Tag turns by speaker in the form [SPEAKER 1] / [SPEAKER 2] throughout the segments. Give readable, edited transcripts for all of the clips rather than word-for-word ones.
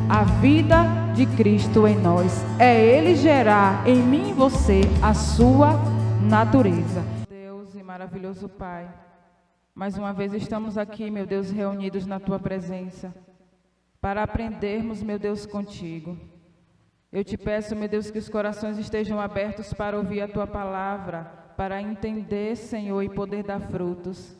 [SPEAKER 1] a vida de Cristo em nós. É Ele gerar em mim e você a sua natureza. Deus e maravilhoso Pai, mais uma vez estamos aqui, meu Deus, reunidos na Tua presença, para aprendermos, meu Deus, contigo. Eu te peço, meu Deus, que os corações estejam abertos para ouvir a Tua palavra, para entender, Senhor, e poder dar frutos.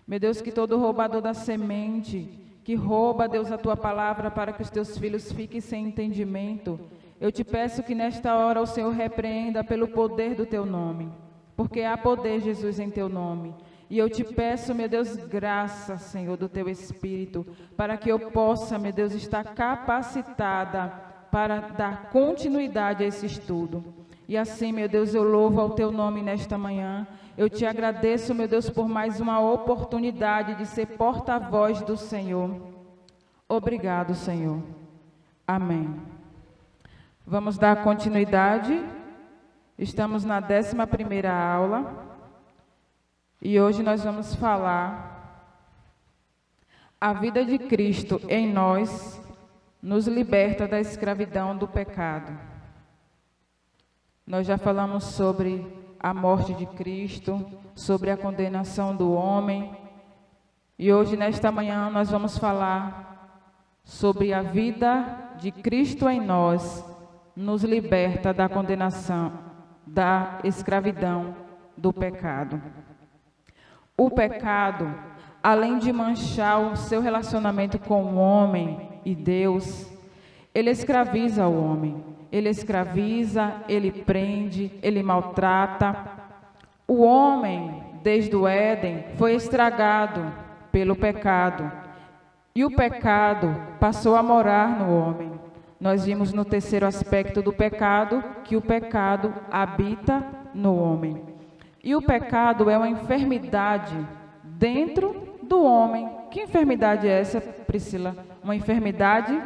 [SPEAKER 1] Meu Deus, que todo roubador da semente, que rouba, Deus, a Tua palavra para que os Teus filhos fiquem sem entendimento, eu te peço que nesta hora o Senhor repreenda pelo poder do Teu nome, porque há poder, Jesus, em Teu nome. E eu te peço, meu Deus, graça, Senhor, do Teu Espírito, para que eu possa, meu Deus, estar capacitada para dar continuidade a esse estudo. E assim, meu Deus, eu louvo ao Teu nome nesta manhã. Eu te agradeço, meu Deus, por mais uma oportunidade de ser porta-voz do Senhor. Obrigado, Senhor. Amém. Vamos dar continuidade. Estamos na 11ª aula. E hoje nós vamos falar: a vida de Cristo em nós nos liberta da escravidão do pecado. Nós já falamos sobre a morte de Cristo, sobre a condenação do homem. E hoje, nesta manhã, nós vamos falar sobre a vida de Cristo em nós nos liberta da condenação, da escravidão do pecado. O pecado, além de manchar o seu relacionamento com o homem e Deus, ele escraviza o homem. Ele escraviza, ele prende, ele maltrata. O homem, desde o Éden, foi estragado pelo pecado. E o pecado passou a morar no homem. Nós vimos no terceiro aspecto do pecado que o pecado habita no homem. E o pecado é uma enfermidade dentro do homem. Que enfermidade é essa, Priscila? Uma enfermidade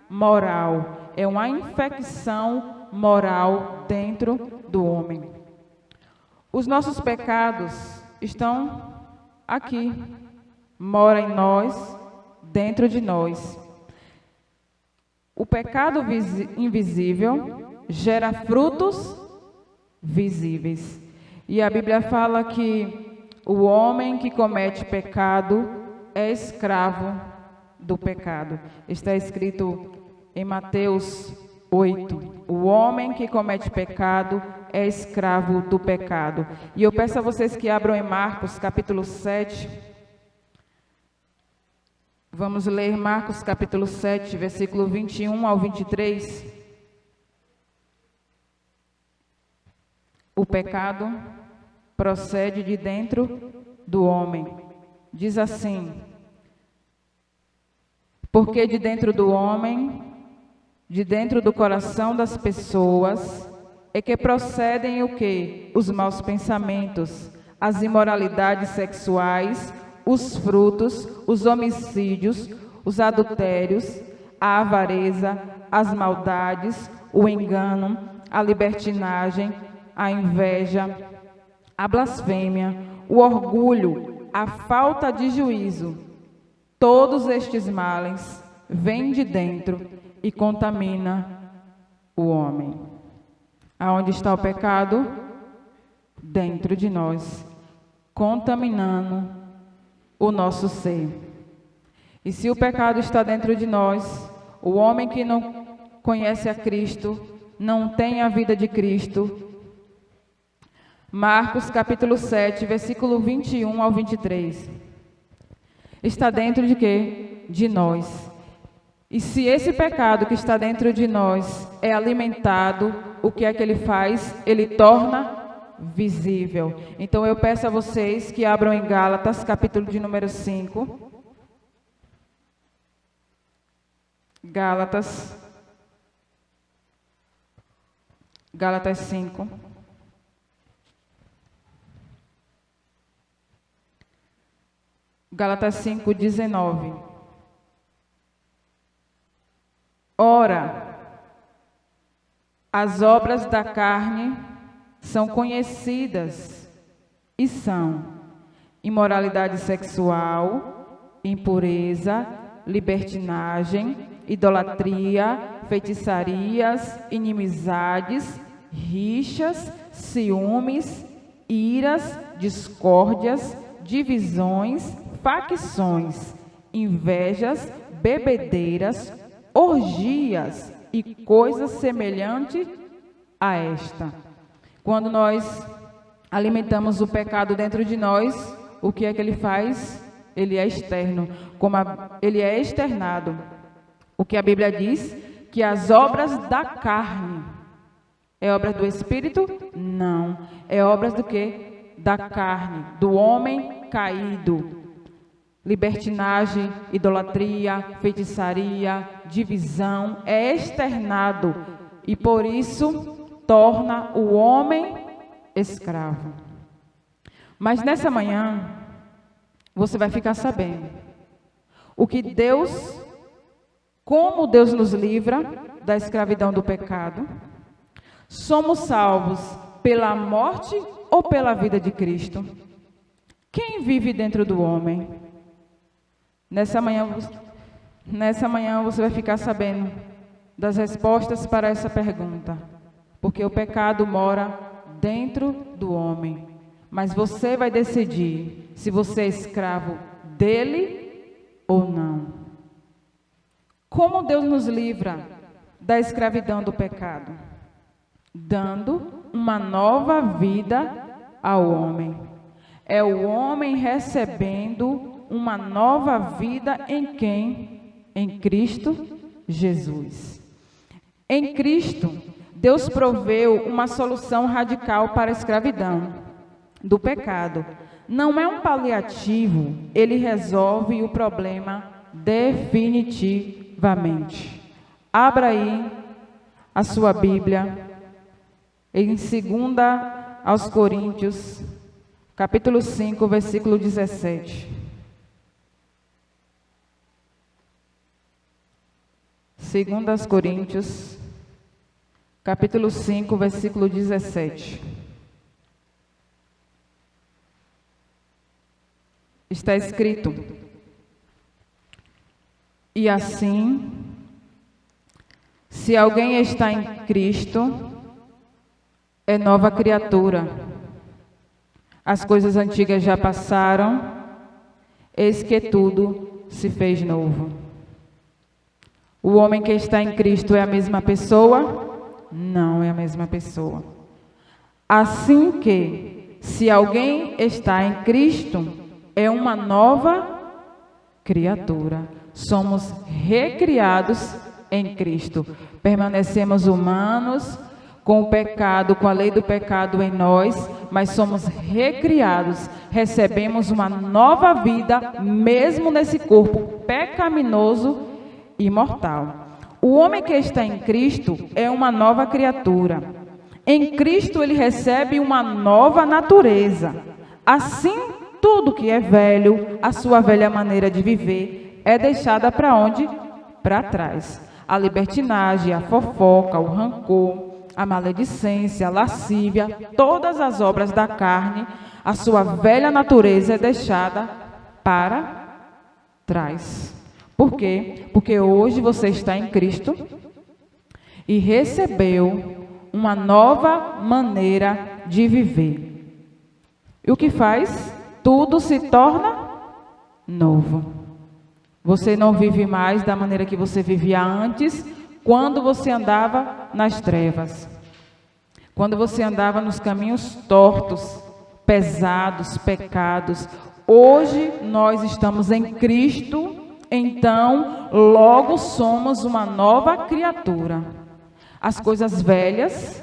[SPEAKER 1] moral. É uma infecção moral dentro do homem. Os nossos pecados estão aqui, mora em nós, dentro de nós. O pecado invisível gera frutos visíveis. E a Bíblia fala que o homem que comete pecado é escravo do pecado. Está escrito em Mateus 8. O homem que comete pecado é escravo do pecado. E eu peço a vocês que abram em Marcos capítulo 7. Vamos ler Marcos capítulo 7, versículo 21 ao 23. O pecado procede de dentro do homem. Diz assim: porque de dentro do homem, de dentro do coração das pessoas, é que procedem o quê? Os maus pensamentos, as imoralidades sexuais, os frutos, os homicídios, os adultérios, a avareza, as maldades, o engano, a libertinagem, a inveja, a blasfêmia, o orgulho, a falta de juízo. Todos estes males vêm de dentro e contamina o homem. Aonde está o pecado? Dentro de nós, contaminando o nosso ser. E se o pecado está dentro de nós, o homem que não conhece a Cristo, não tem a vida de Cristo. Marcos capítulo 7, versículo 21 ao 23. Está dentro de quê? De nós. E se esse pecado que está dentro de nós é alimentado, o que é que ele faz? Ele torna visível. Então eu peço a vocês que abram em Gálatas, capítulo de número 5. Gálatas 5. Gálatas 5, 19. Ora, as obras da carne são conhecidas e são imoralidade sexual, impureza, libertinagem, idolatria, feitiçarias, inimizades, rixas, ciúmes, iras, discórdias, divisões, facções, invejas, bebedeiras, orgias e coisas semelhantes a esta. Quando nós alimentamos o pecado dentro de nós, o que é que ele faz? Ele é externo, ele é externado. O que a Bíblia diz? Que as obras da carne é obra do Espírito? Não. É obras do quê? Da carne, do homem caído. Libertinagem, idolatria, feitiçaria, divisão, é externado. E por isso torna o homem escravo. Mas nessa manhã, você vai ficar sabendo o que Deus, como Deus nos livra da escravidão do pecado. Somos salvos pela morte ou pela vida de Cristo? Quem vive dentro do homem? Nessa manhã você vai ficar sabendo das respostas para essa pergunta. Porque o pecado mora dentro do homem. Mas você vai decidir se você é escravo dele ou não. Como Deus nos livra da escravidão do pecado? Dando uma nova vida ao homem. É o homem recebendo uma nova vida em quem? Em Cristo Jesus. Em Cristo, Deus proveu uma solução radical para a escravidão do pecado. Não é um paliativo, ele resolve o problema definitivamente. Abra aí a sua Bíblia em 2 aos Coríntios, capítulo 5, versículo 17. 2 aos Coríntios, capítulo 5, versículo 17. Está escrito: e assim, se alguém está em Cristo, é nova criatura. As coisas antigas já passaram, eis que tudo se fez novo. O homem que está em Cristo é a mesma pessoa? Não é a mesma pessoa. Assim que, se alguém está em Cristo, é uma nova criatura. Somos recriados em Cristo. Permanecemos humanos, com o pecado, com a lei do pecado em nós, mas somos recriados, recebemos uma nova vida, mesmo nesse corpo pecaminoso e mortal. O homem que está em Cristo é uma nova criatura. Em Cristo ele recebe uma nova natureza. Assim, tudo que é velho, a sua velha maneira de viver, é deixada para onde? Para trás. A libertinagem, a fofoca, o rancor, a maledicência, a lascívia, todas as obras da carne, a sua velha natureza é deixada para trás. Por quê? Porque hoje você está em Cristo e recebeu uma nova maneira de viver. E o que faz? Tudo se torna novo. Você não vive mais da maneira que você vivia antes, quando você andava nas trevas, quando você andava nos caminhos tortos, pesados, pecados. Hoje nós estamos em Cristo, então logo somos uma nova criatura. As coisas velhas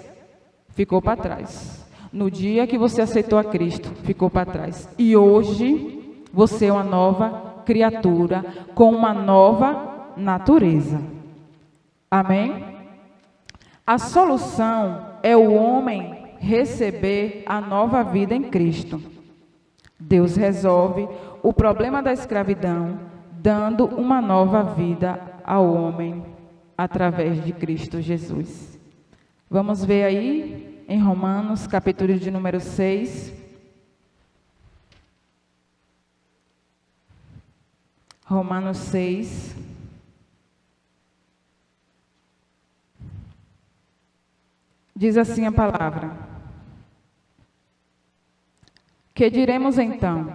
[SPEAKER 1] ficou para trás. No dia que você aceitou a Cristo, ficou para trás. E hoje você é uma nova criatura com uma nova natureza. Amém? A solução é o homem receber a nova vida em Cristo. Deus resolve o problema da escravidão, dando uma nova vida ao homem através de Cristo Jesus. Vamos ver aí em Romanos, capítulo de número 6. Romanos 6. Diz assim a palavra: que diremos então?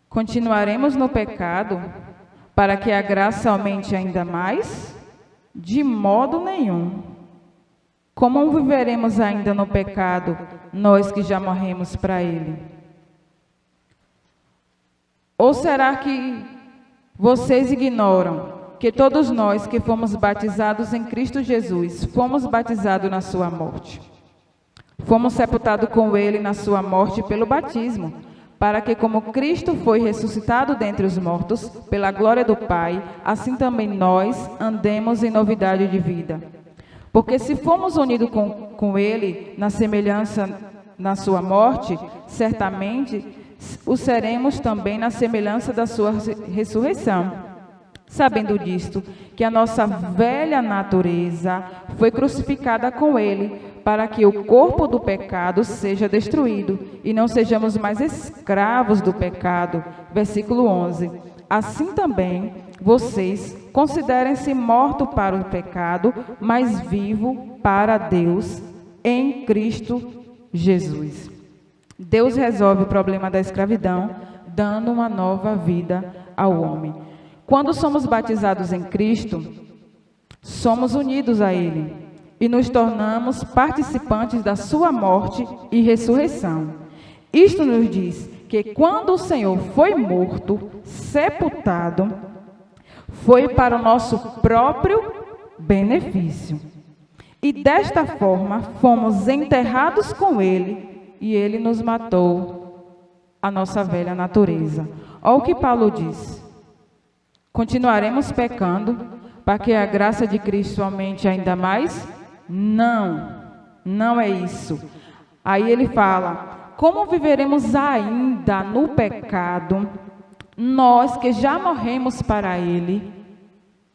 [SPEAKER 1] Continuaremos no pecado para que a graça aumente ainda mais? De modo nenhum. Como viveremos ainda no pecado, nós que já morremos para ele? Ou será que vocês ignoram que todos nós que fomos batizados em Cristo Jesus, fomos batizados na sua morte? Fomos sepultados com ele na sua morte pelo batismo, para que, como Cristo foi ressuscitado dentre os mortos, pela glória do Pai, assim também nós andemos em novidade de vida. Porque se fomos unidos com ele na semelhança na sua morte, certamente o seremos também na semelhança da sua ressurreição. Sabendo disto, que a nossa velha natureza foi crucificada com ele, para que o corpo do pecado seja destruído e não sejamos mais escravos do pecado. Versículo 11. Assim também, vocês considerem-se mortos para o pecado, mas vivo para Deus em Cristo Jesus. Deus resolve o problema da escravidão, dando uma nova vida ao homem. Quando somos batizados em Cristo, somos unidos a Ele e nos tornamos participantes da sua morte e ressurreição. Isto nos diz que quando o Senhor foi morto, sepultado, foi para o nosso próprio benefício. E desta forma fomos enterrados com Ele e Ele nos matou a nossa velha natureza. Olha o que Paulo diz. Continuaremos pecando para que a graça de Cristo aumente ainda mais? Não, não é isso. Aí ele fala: como viveremos ainda no pecado, nós que já morremos para ele?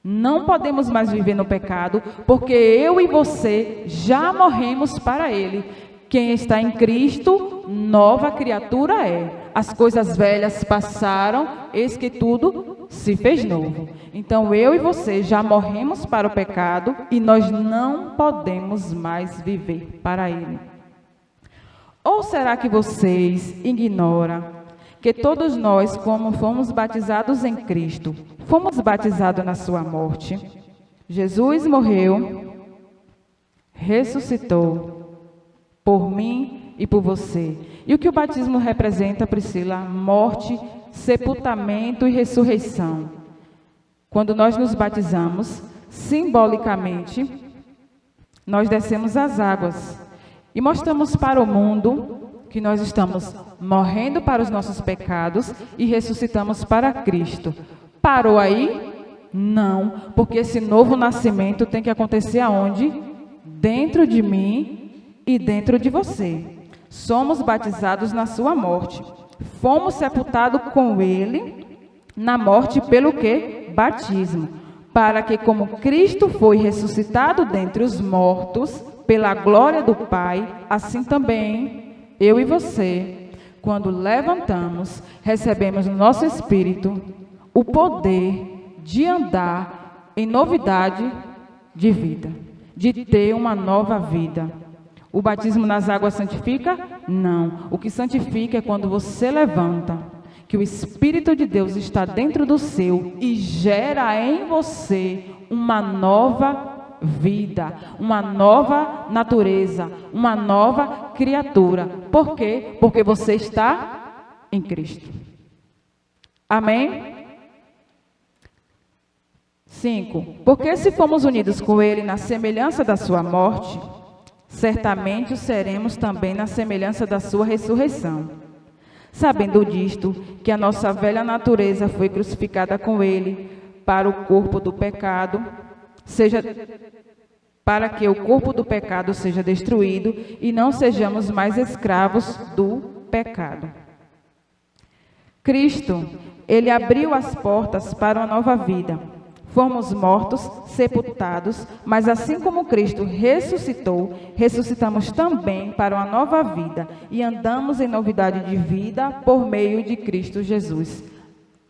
[SPEAKER 1] Não podemos mais viver no pecado, porque eu e você já morremos para ele. Quem está em Cristo, nova criatura é. As coisas velhas passaram, eis que tudo se fez novo. Então eu e você já morremos para o pecado e nós não podemos mais viver para ele. Ou será que vocês ignoram que todos nós, como fomos batizados em Cristo, fomos batizados na sua morte? Jesus morreu, ressuscitou por mim e por você. E o que o batismo representa, Priscila? Morte, sepultamento e ressurreição. Quando nós nos batizamos, simbolicamente, nós descemos as águas e mostramos para o mundo que nós estamos morrendo para os nossos pecados e ressuscitamos para Cristo. Parou aí? Não, porque esse novo nascimento tem que acontecer aonde? Dentro de mim e dentro de você. Somos batizados na sua morte. Fomos sepultados com ele na morte pelo quê? Batismo. Para que, como Cristo foi ressuscitado dentre os mortos, pela glória do Pai, assim também eu e você, quando levantamos, recebemos no nosso espírito o poder de andar em novidade de vida, de ter uma nova vida. O batismo nas águas santifica? Não. O que santifica é quando você levanta, que o Espírito de Deus está dentro do seu e gera em você uma nova vida, uma nova natureza, uma nova criatura. Por quê? Porque você está em Cristo. Amém? 5. Porque se fomos unidos com Ele na semelhança da sua morte, certamente o seremos também na semelhança da sua ressurreição. Sabendo disto, que a nossa velha natureza foi crucificada com Ele para o corpo do pecado, para que o corpo do pecado seja destruído e não sejamos mais escravos do pecado. Cristo, Ele abriu as portas para uma nova vida. Fomos mortos, sepultados, mas assim como Cristo ressuscitou, ressuscitamos também para uma nova vida e andamos em novidade de vida por meio de Cristo Jesus.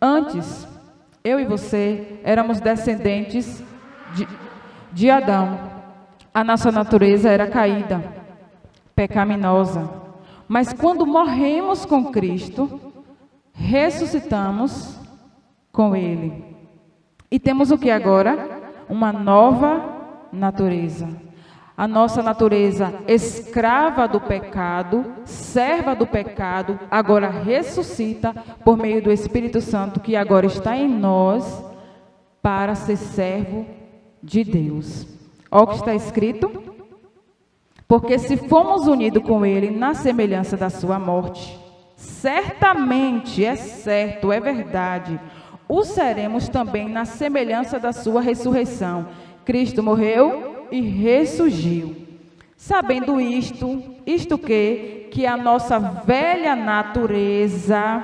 [SPEAKER 1] Antes, eu e você éramos descendentes de Adão. A nossa natureza era caída, pecaminosa. Mas quando morremos com Cristo, ressuscitamos com Ele. E temos o que agora? Uma nova natureza. A nossa natureza escrava do pecado, serva do pecado, agora ressuscita por meio do Espírito Santo que agora está em nós para ser servo de Deus. Olha o que está escrito. Porque se fomos unidos com Ele na semelhança da sua morte, certamente, é certo, é verdade, o seremos também na semelhança da sua ressurreição. Cristo morreu e ressurgiu. Sabendo isto que a nossa velha natureza,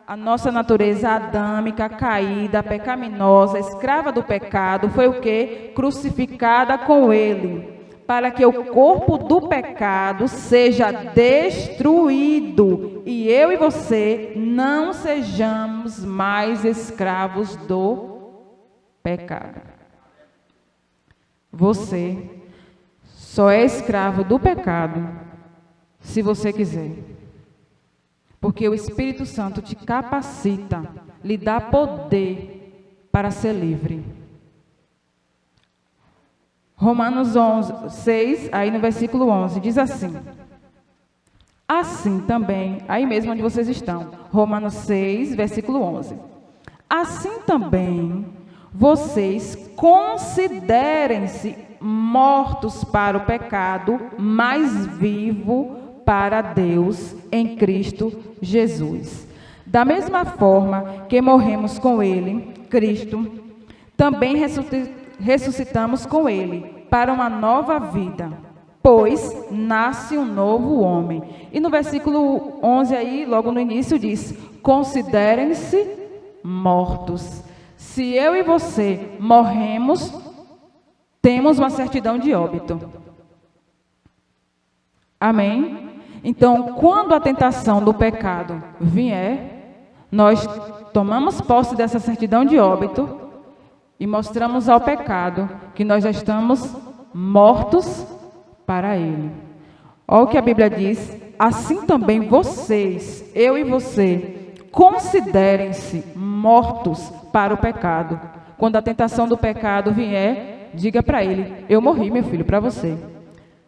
[SPEAKER 1] a nossa natureza adâmica, caída, pecaminosa, escrava do pecado, foi o quê? Crucificada com Ele, para que o corpo do pecado seja destruído e eu e você não sejamos mais escravos do pecado. Você só é escravo do pecado se você quiser. Porque o Espírito Santo te capacita, lhe dá poder para ser livre. Romanos 6, aí no versículo 11, diz assim. Assim também, aí mesmo onde vocês estão. Romanos 6, versículo 11. Assim também, vocês considerem-se mortos para o pecado, mas vivos para Deus em Cristo Jesus. Da mesma forma que morremos com Ele, Cristo, também ressuscitamos com Ele para uma nova vida, pois nasce um novo homem. E no versículo 11 aí, logo no início diz, considerem-se mortos. Se eu e você morremos, temos uma certidão de óbito. Amém? Então, quando a tentação do pecado vier, nós tomamos posse dessa certidão de óbito e mostramos ao pecado que nós já estamos mortos para ele. Olha o que a Bíblia diz. Assim também vocês, eu e você, considerem-se mortos para o pecado. Quando a tentação do pecado vier, diga para ele, eu morri, meu filho, para você.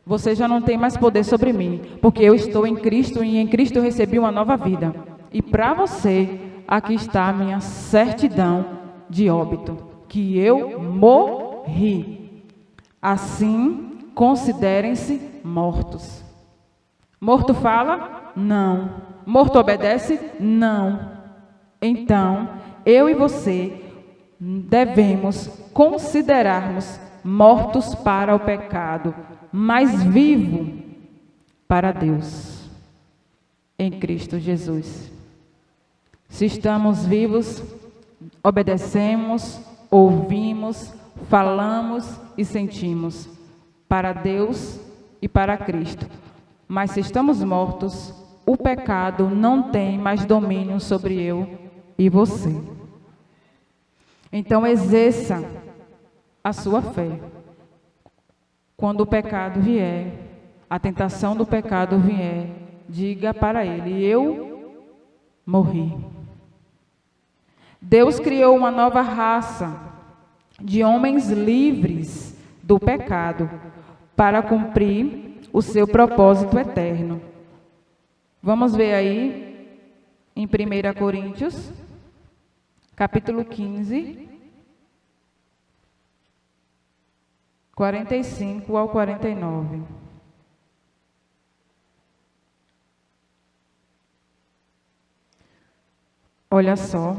[SPEAKER 1] Você já não tem mais poder sobre mim, porque eu estou em Cristo e em Cristo eu recebi uma nova vida. E para você, aqui está a minha certidão de óbito, que eu morri. Assim, considerem-se mortos. Morto fala? Não. Morto obedece? Não. Então, eu e você devemos considerarmos mortos para o pecado, mas vivo para Deus, em Cristo Jesus. Se estamos vivos, obedecemos, ouvimos, falamos e sentimos para Deus e para Cristo. Mas se estamos mortos, o pecado não tem mais domínio sobre eu e você. Então exerça a sua fé. Quando o pecado vier, a tentação do pecado vier, diga para ele, eu morri. Deus criou uma nova raça de homens livres do pecado para cumprir o seu propósito eterno. Vamos ver aí em 1 Coríntios, capítulo 15, 45 ao 49. Olha só,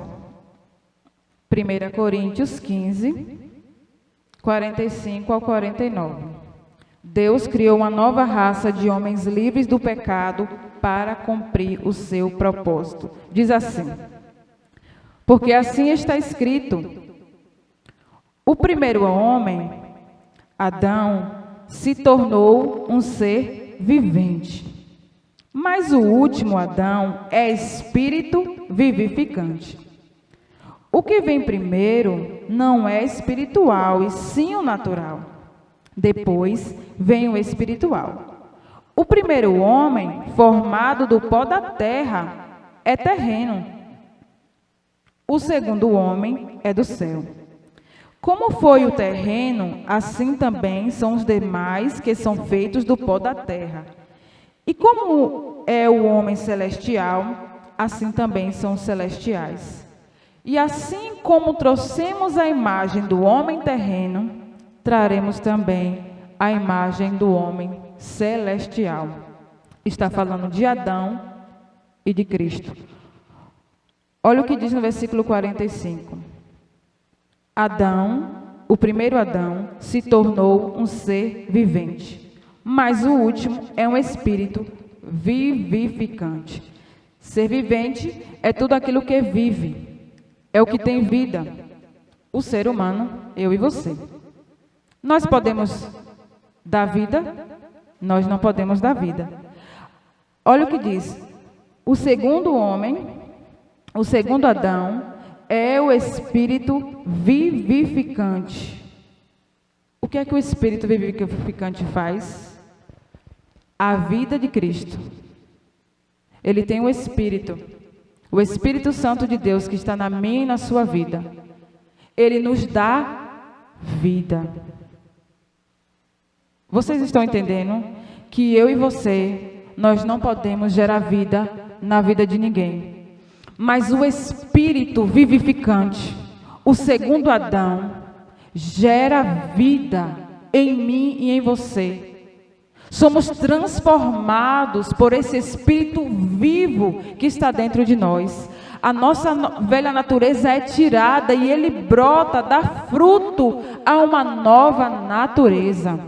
[SPEAKER 1] 1 Coríntios 15, 45 ao 49. Deus criou uma nova raça de homens livres do pecado para cumprir o seu propósito. Diz assim, porque assim está escrito, o primeiro homem, Adão, se tornou um ser vivente, mas o último Adão é espírito vivificante. O que vem primeiro não é espiritual, e sim o natural. Depois vem o espiritual. O primeiro homem, formado do pó da terra, é terreno. O segundo homem é do céu. Como foi o terreno, assim também são os demais que são feitos do pó da terra. E como é o homem celestial, assim também são os celestiais. E assim como trouxemos a imagem do homem terreno, traremos também a imagem do homem celestial. Está falando de Adão e de Cristo. Olha o que diz no versículo 45. Adão, o primeiro Adão, se tornou um ser vivente, mas o último é um espírito vivificante. Ser vivente é tudo aquilo que vive, é o que tem vida. O ser humano, eu e você. Nós podemos dar vida? Nós não podemos dar vida. Olha o que diz. O segundo homem, o segundo Adão, é o espírito vivificante. O que é que o espírito vivificante faz? A vida de Cristo. Ele tem o Espírito Santo de Deus que está na minha e na sua vida. Ele nos dá vida. Vocês estão entendendo que eu e você, nós não podemos gerar vida na vida de ninguém. Mas o Espírito vivificante, o segundo Adão, gera vida em mim e em você. Somos transformados por esse Espírito vivo que está dentro de nós. A nossa velha natureza é tirada e ele brota, dá fruto a uma nova natureza.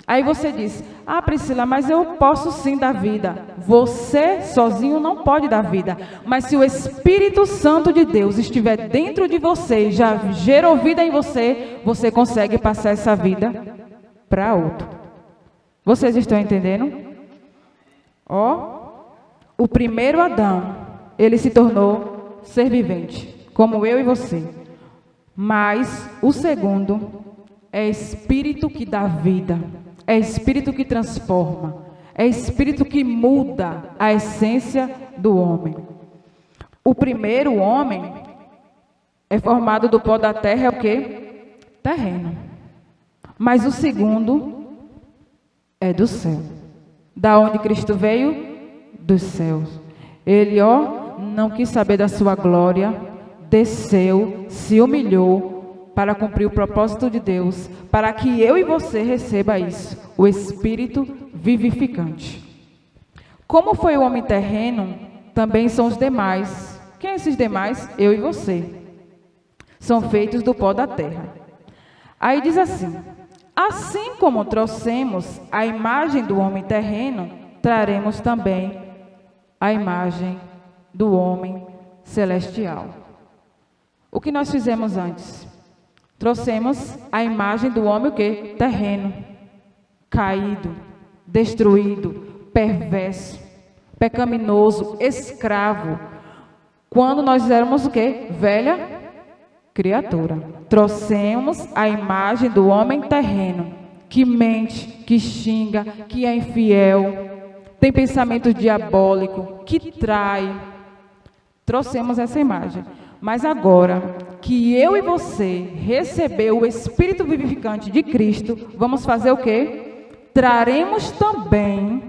[SPEAKER 1] Aí você diz, Priscila, mas eu posso sim dar vida. Você sozinho não pode dar vida. Mas se o Espírito Santo de Deus estiver dentro de você, já gerou vida em você, você consegue passar essa vida para outro. Vocês estão entendendo? O primeiro Adão, ele se tornou ser vivente, como eu e você. Mas o segundo é Espírito que dá vida. É Espírito que transforma. É Espírito que muda a essência do homem. O primeiro homem é formado do pó da terra, é o quê? Terreno. Mas o segundo é do céu. Da onde Cristo veio? Dos céus. Ele, não quis saber da sua glória, desceu, se humilhou, para cumprir o propósito de Deus, para que eu e você receba isso, o Espírito vivificante. Como foi o homem terreno, também são os demais. Quem é esses demais? Eu e você. São feitos do pó da terra. Aí diz assim, assim como trouxemos a imagem do homem terreno, traremos também a imagem do homem celestial. O que nós fizemos antes? Trouxemos a imagem do homem o quê? Terreno, caído, destruído, perverso, pecaminoso, escravo. Quando nós éramos o quê? Velha criatura. Trouxemos a imagem do homem terreno, que mente, que xinga, que é infiel, tem pensamento diabólico, que trai. Trouxemos essa imagem. Mas agora que eu e você recebeu o Espírito vivificante de Cristo, vamos fazer o quê? Traremos também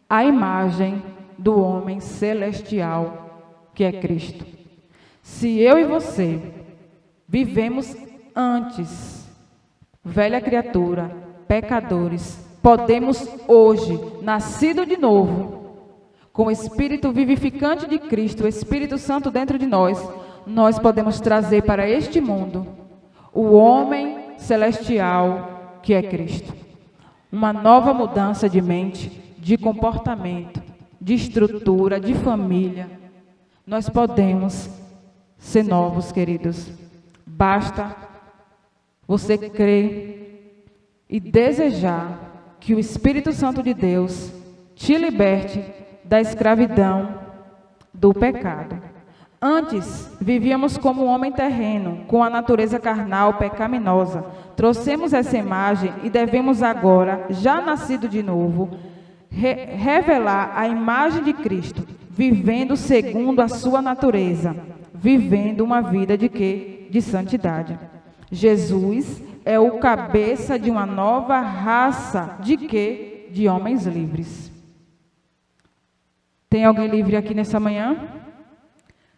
[SPEAKER 1] a imagem do homem celestial, que é Cristo. Se eu e você vivemos antes, velha criatura, pecadores, podemos hoje, nascido de novo, com o Espírito vivificante de Cristo, o Espírito Santo dentro de nós podemos trazer para este mundo o homem celestial que é Cristo. Uma nova mudança de mente, de comportamento, de estrutura, de família. Nós podemos ser novos, queridos. Basta você crer e desejar que o Espírito Santo de Deus te liberte da escravidão do pecado. Antes, vivíamos como um homem terreno, com a natureza carnal pecaminosa. Trouxemos essa imagem e devemos agora, já nascido de novo, revelar a imagem de Cristo, vivendo segundo a sua natureza, vivendo uma vida de quê? De santidade. Jesus é o cabeça de uma nova raça de quê? De homens livres. Tem alguém livre aqui nessa manhã?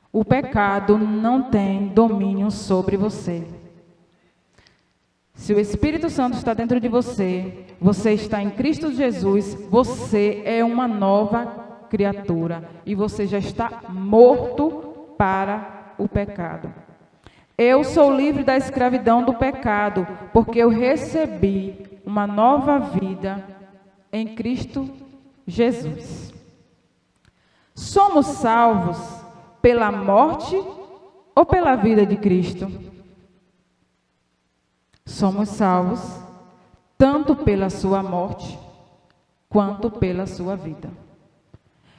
[SPEAKER 1] O pecado não tem domínio sobre você. Se o Espírito Santo está dentro de você, você está em Cristo Jesus, você é uma nova criatura e você já está morto para o pecado. Eu sou livre da escravidão do pecado, porque eu recebi uma nova vida em Cristo Jesus. Somos salvos pela morte ou pela vida de Cristo? Somos salvos tanto pela sua morte quanto pela sua vida.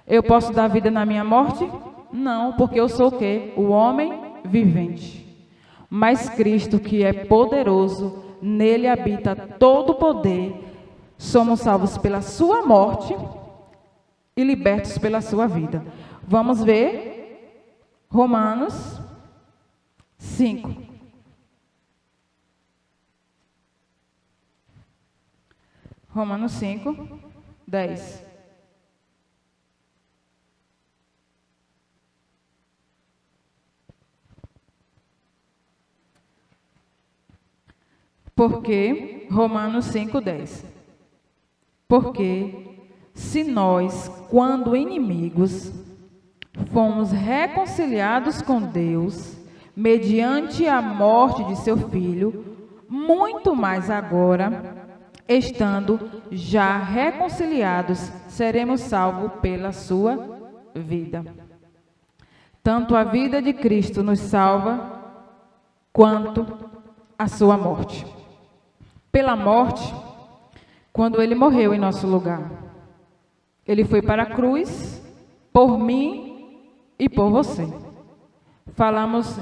[SPEAKER 1] Eu posso dar vida na minha morte? Não, porque eu sou o quê? O homem vivente. Mas Cristo, que é poderoso, nele habita todo o poder. Somos salvos pela sua morte e libertos pela sua vida. Vamos ver Romanos 5. Romanos 5, 10. Porque, Romanos 5, 10. Porque, se nós, quando inimigos, fomos reconciliados com Deus, mediante a morte de seu Filho, muito mais agora, estando já reconciliados, seremos salvos pela sua vida. Tanto a vida de Cristo nos salva, quanto a sua morte. Pela morte, quando ele morreu em nosso lugar, ele foi para a cruz, por mim e por você. Falamos,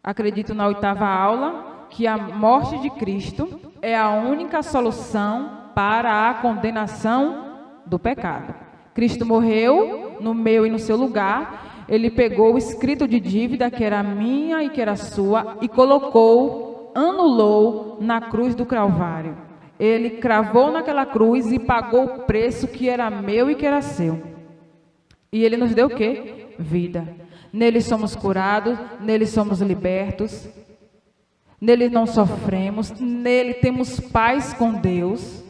[SPEAKER 1] acredito na 8ª aula, que a morte de Cristo é a única solução para a condenação do pecado. Cristo morreu no meu e no seu lugar, ele pegou o escrito de dívida que era minha e que era sua e colocou, anulou na cruz do Calvário. Ele cravou naquela cruz e pagou o preço que era meu e que era seu. E ele nos deu o quê? Vida. Nele somos curados, nele somos libertos, nele não sofremos, nele temos paz com Deus.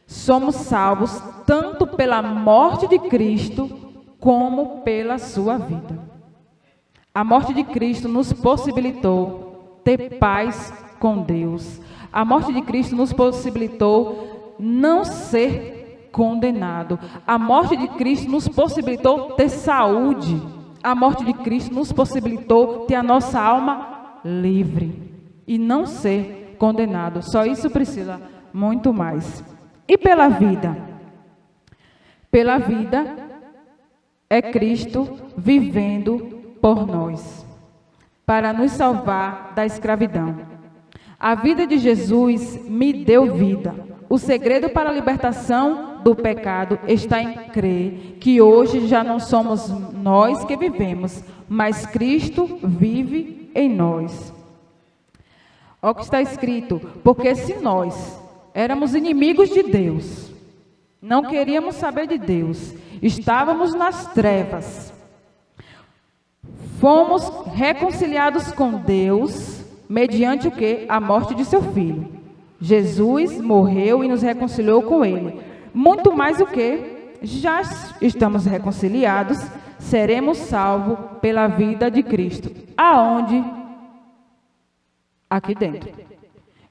[SPEAKER 1] Somos salvos tanto pela morte de Cristo como pela sua vida. A morte de Cristo nos possibilitou ter paz com Deus. A morte de Cristo nos possibilitou não ser condenado. A morte de Cristo nos possibilitou ter saúde. A morte de Cristo nos possibilitou ter a nossa alma livre e não ser condenado. Só isso precisa muito mais. E pela vida? Pela vida é Cristo vivendo por nós, para nos salvar da escravidão. A vida de Jesus me deu vida. O segredo para a libertação do pecado está em crer que hoje já não somos nós que vivemos, mas Cristo vive em nós. Olha o que está escrito: porque se nós éramos inimigos de Deus, não queríamos saber de Deus, estávamos nas trevas, fomos reconciliados com Deus, mediante o quê? A morte de seu Filho. Jesus morreu e nos reconciliou com Ele. Muito mais o que? Já estamos reconciliados, seremos salvos pela vida de Cristo. Aonde? Aqui dentro.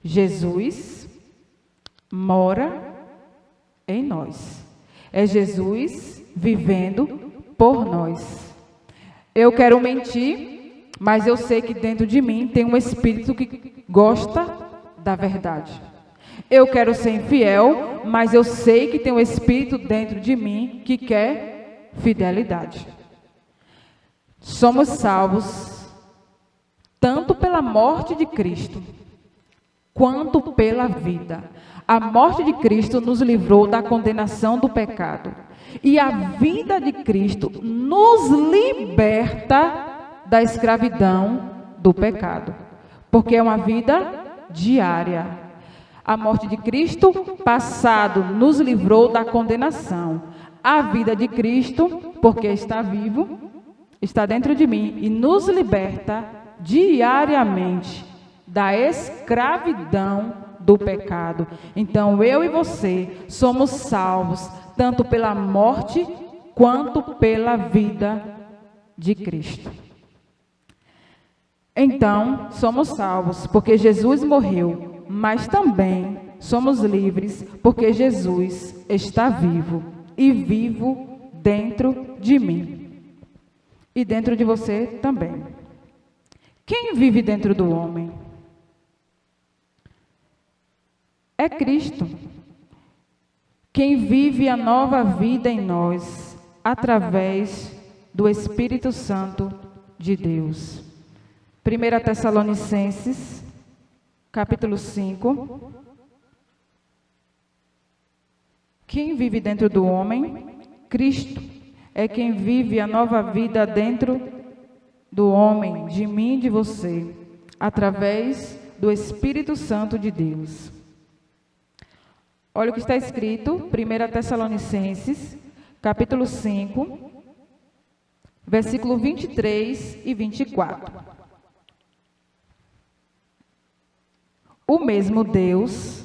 [SPEAKER 1] Jesus mora em nós. É Jesus vivendo por nós. Eu quero mentir, mas eu sei que dentro de mim tem um espírito que gosta da verdade. Eu quero ser infiel, mas eu sei que tem um espírito dentro de mim que quer fidelidade. somos salvos tanto pela morte de Cristo, quanto pela vida. A morte de Cristo nos livrou da condenação do pecado. E a vida de Cristo nos liberta da escravidão do pecado. Porque é uma vida diária. A morte de Cristo, passado, nos livrou da condenação. A vida de Cristo, porque está vivo, está dentro de mim e nos liberta diariamente da escravidão do pecado. Então, eu e você somos salvos, tanto pela morte, quanto pela vida de Cristo. Então, somos salvos, porque Jesus morreu, mas também somos livres, porque Jesus está vivo, e vivo dentro de mim. E dentro de você também. Quem vive dentro do homem? É Cristo. Quem vive a nova vida em nós, através do Espírito Santo de Deus. 1 Tessalonicenses, capítulo 5. Quem vive dentro do homem? Cristo. É quem vive a nova vida dentro do homem, de mim e de você, através do Espírito Santo de Deus. Olha o que está escrito, 1 Tessalonicenses, capítulo 5, versículo 23 e 24. O mesmo Deus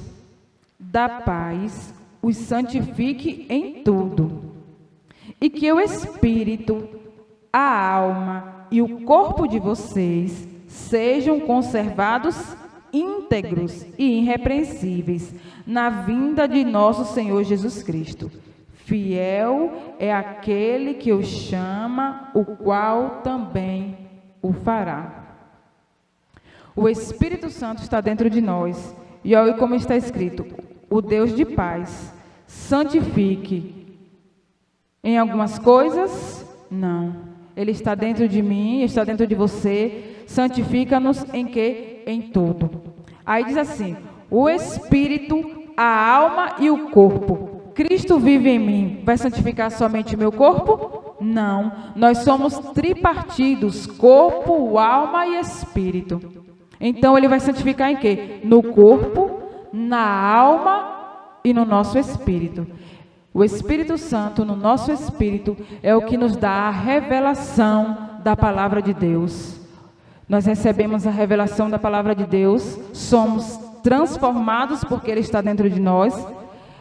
[SPEAKER 1] da paz os santifique em tudo, e que o Espírito, a alma e o corpo de vocês sejam conservados íntegros e irrepreensíveis na vinda de nosso Senhor Jesus Cristo. Fiel é aquele que o chama, o qual também o fará. O Espírito Santo está dentro de nós. E olha como está escrito: o Deus de paz santifique. Em algumas coisas, não. Ele está dentro de mim, está dentro de você. Santifica-nos em quê? Em tudo. Aí diz assim: o Espírito, a alma e o corpo. Cristo vive em mim. Vai santificar somente o meu corpo? Não. Nós somos tripartidos: corpo, alma e espírito. Então ele vai santificar em quê? No corpo, na alma e no nosso espírito. O Espírito Santo no nosso espírito é o que nos dá a revelação da palavra de Deus. Nós recebemos a revelação da palavra de Deus, somos transformados porque Ele está dentro de nós.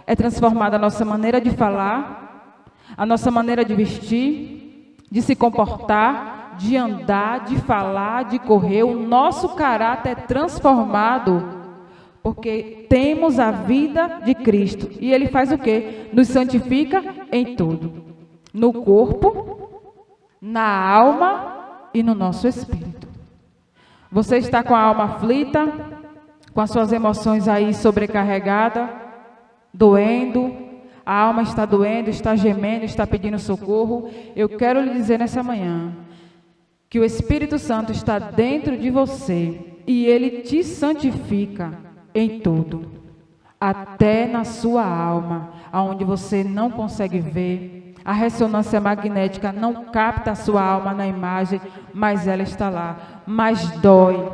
[SPEAKER 1] É transformada a nossa maneira de falar, a nossa maneira de vestir, de se comportar, de andar, de falar, de correr. O nosso caráter é transformado porque temos a vida de Cristo. E Ele faz o quê? Nos santifica em tudo. No corpo, na alma e no nosso espírito. Você está com a alma aflita, com as suas emoções aí sobrecarregadas, doendo, a alma está doendo, está gemendo, está pedindo socorro. Eu quero lhe dizer nessa manhã que o Espírito Santo está dentro de você e Ele te santifica em tudo, até na sua alma, aonde você não consegue ver. A ressonância magnética não capta a sua alma na imagem, mas ela está lá, mas dói.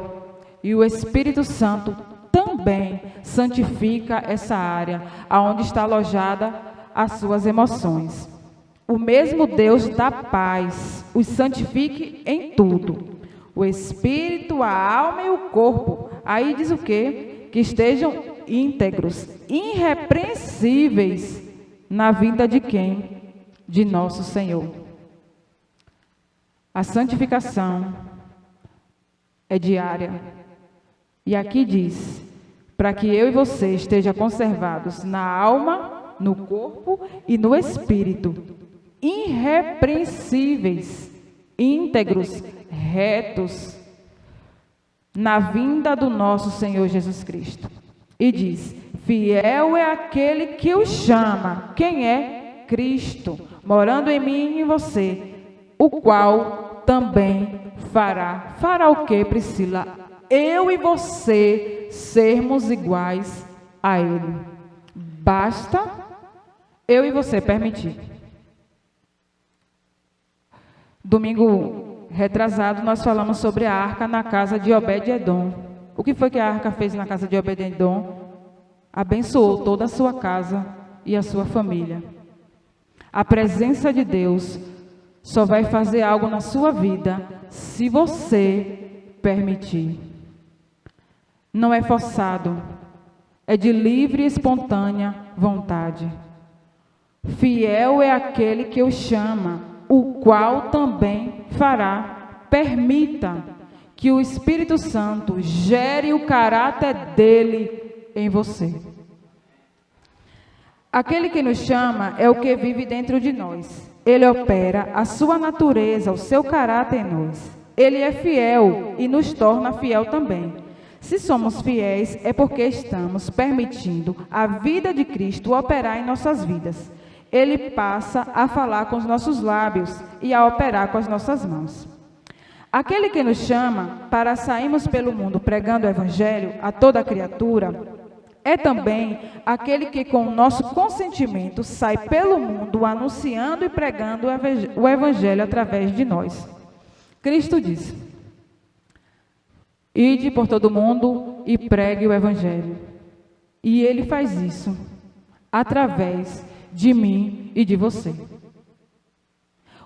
[SPEAKER 1] E o Espírito Santo também santifica essa área, aonde está alojada as suas emoções. O mesmo Deus da paz os santifique em tudo. O Espírito, a alma e o corpo. Aí diz o quê? Que estejam íntegros, irrepreensíveis na vinda de quem? De nosso Senhor. A santificação é diária. E aqui diz, para que eu e você estejam conservados na alma, no corpo e no espírito, irrepreensíveis, íntegros, retos, na vinda do nosso Senhor Jesus Cristo. E diz, fiel é aquele que o chama. Quem é? Cristo, morando em mim e em você, o qual também fará. Fará o quê, Priscila? Eu e você sermos iguais a Ele. Basta eu e você permitir. Domingo retrasado, nós falamos sobre a arca na casa de Obed-edom. O que foi que a arca fez na casa de Obed-edom? Abençoou toda a sua casa e a sua família. A presença de Deus só vai fazer algo na sua vida se você permitir. Não é forçado, é de livre e espontânea vontade. Fiel é aquele que o chama, o qual também fará. Permita que o Espírito Santo gere o caráter dele em você. Aquele que nos chama é o que vive dentro de nós. Ele opera a sua natureza, o seu caráter em nós. Ele é fiel e nos torna fiel também. Se somos fiéis, é porque estamos permitindo a vida de Cristo operar em nossas vidas. Ele passa a falar com os nossos lábios e a operar com as nossas mãos. Aquele que nos chama para sairmos pelo mundo pregando o Evangelho a toda criatura, é também aquele que com o nosso consentimento sai pelo mundo anunciando e pregando o Evangelho através de nós. Cristo disse: ide por todo mundo e pregue o Evangelho. E Ele faz isso através de mim e de você.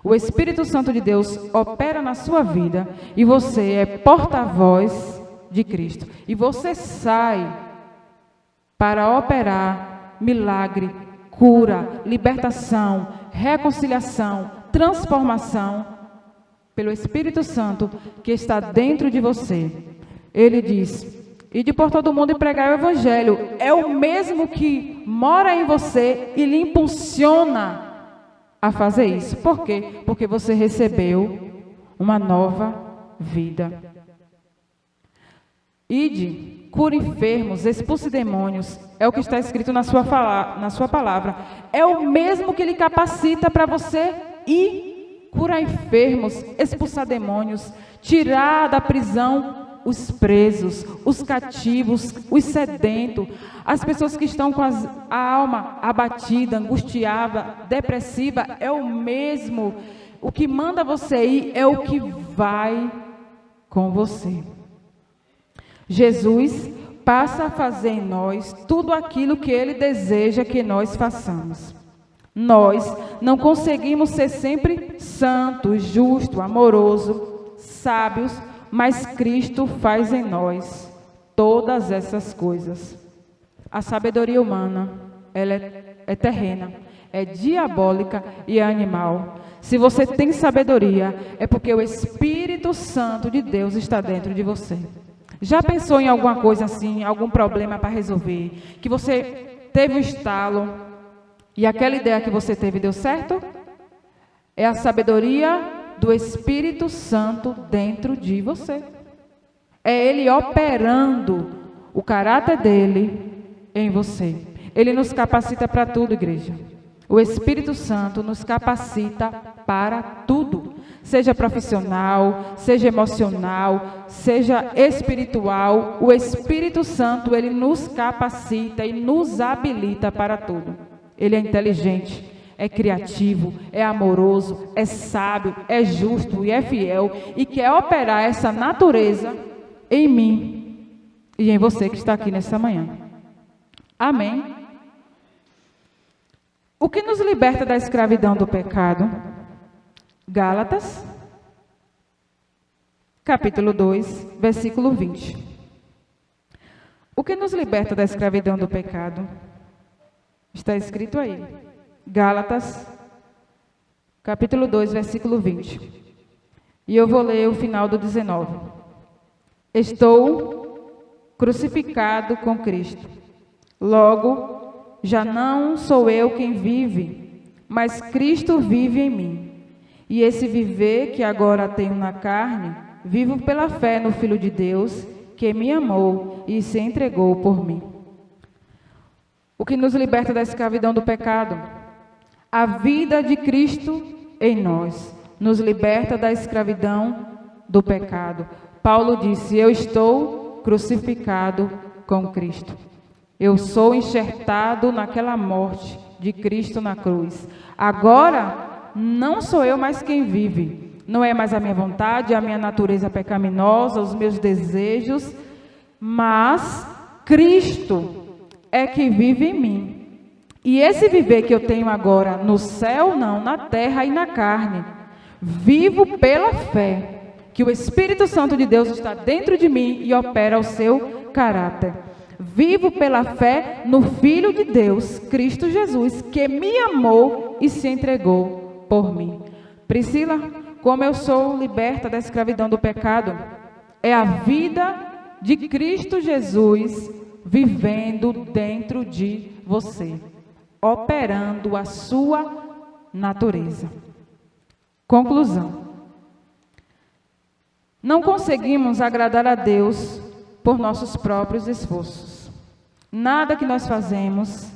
[SPEAKER 1] O Espírito Santo de Deus opera na sua vida e você é porta-voz de Cristo. E você sai para operar milagre, cura, libertação, reconciliação, transformação pelo Espírito Santo que está dentro de você. Ele diz: ide por todo mundo e pregar o Evangelho. É o mesmo que mora em você e lhe impulsiona a fazer isso. Por quê? Porque você recebeu uma nova vida. Ide, cure enfermos, expulse demônios. É o que está escrito na sua palavra. É o mesmo que lhe capacita para você ir curar enfermos, expulsar demônios, tirar da prisão os presos, os cativos, os sedentos, as pessoas que estão com a alma abatida, angustiada, depressiva. É o mesmo. O que manda você ir é o que vai com você. Jesus passa a fazer em nós tudo aquilo que Ele deseja que nós façamos. Nós não conseguimos ser sempre santos, justos, amorosos, sábios, mas Cristo faz em nós todas essas coisas. A sabedoria humana, ela é terrena, é diabólica e é animal. Se você tem sabedoria, é porque o Espírito Santo de Deus está dentro de você. Já pensou em alguma coisa assim, algum problema para resolver, que você teve um estalo e aquela ideia que você teve deu certo? É a sabedoria do Espírito Santo dentro de você. É Ele operando o caráter dele em você. Ele nos capacita para tudo, igreja. O Espírito Santo nos capacita para tudo. Seja profissional, seja emocional, seja espiritual. O Espírito Santo, Ele nos capacita e nos habilita para tudo. Ele é inteligente, é criativo, é amoroso, é sábio, é justo e é fiel. E quer operar essa natureza em mim e em você que está aqui nessa manhã. Amém? O que nos liberta da escravidão do pecado? Gálatas, capítulo 2, versículo 20. O que nos liberta da escravidão do pecado? Está escrito aí. Gálatas, capítulo 2, versículo 20. E eu vou ler o final do 19. Estou crucificado com Cristo. Logo, já não sou eu quem vive, mas Cristo vive em mim. E esse viver que agora tenho na carne, vivo pela fé no Filho de Deus, que me amou e se entregou por mim. O que nos liberta da escravidão do pecado? A vida de Cristo em nós. nos liberta da escravidão do pecado. Paulo disse: eu estou crucificado com Cristo. Eu sou enxertado naquela morte de Cristo na cruz. Agora, não sou eu mais quem vive. Não é mais a minha vontade, a minha natureza pecaminosa, os meus desejos, mas Cristo é que vive em mim. E esse viver que eu tenho agora no céu, não, na terra e na carne, vivo pela fé, que o Espírito Santo de Deus está dentro de mim e opera o seu caráter. Vivo pela fé no Filho de Deus, Cristo Jesus, que me amou e se entregou por mim. Priscila, como eu sou liberta da escravidão do pecado, é a vida de Cristo Jesus vivendo dentro de você, operando a sua natureza. Conclusão. Não conseguimos agradar a Deus por nossos próprios esforços. Nada que nós fazemos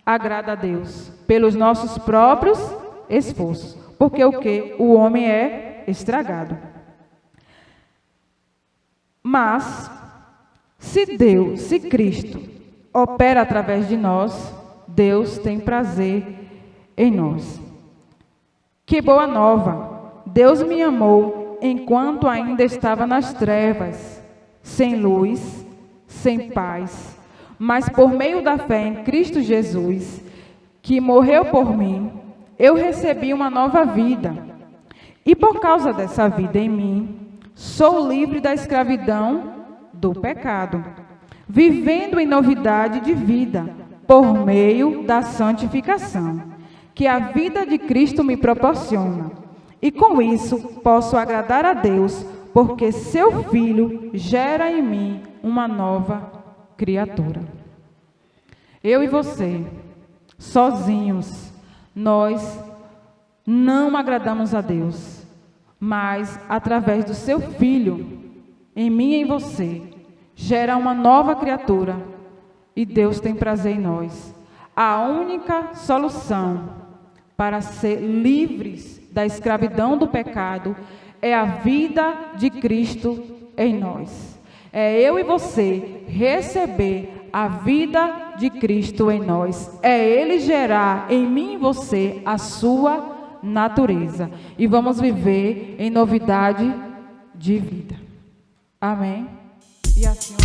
[SPEAKER 1] agrada a Deus pelos nossos próprios esforços. Porque o quê? O homem é estragado. Mas, se Cristo opera através de nós, Deus tem prazer em nós. Que boa nova! Deus me amou enquanto ainda estava nas trevas, sem luz, sem paz. Mas por meio da fé em Cristo Jesus, que morreu por mim, eu recebi uma nova vida. E por causa dessa vida em mim, sou livre da escravidão do pecado, vivendo em novidade de vida, por meio da santificação, que a vida de Cristo me proporciona. E com isso posso agradar a Deus, porque seu Filho gera em mim uma nova criatura. Eu e você, sozinhos, nós não agradamos a Deus, mas através do seu Filho, em mim e em você, gera uma nova criatura e Deus tem prazer em nós. A única solução para ser livres da escravidão do pecado é a vida de Cristo em nós. É eu e você receber a vida de Cristo em nós. É Ele gerar em mim e você a sua natureza. E vamos viver em novidade de vida. Amém? E assim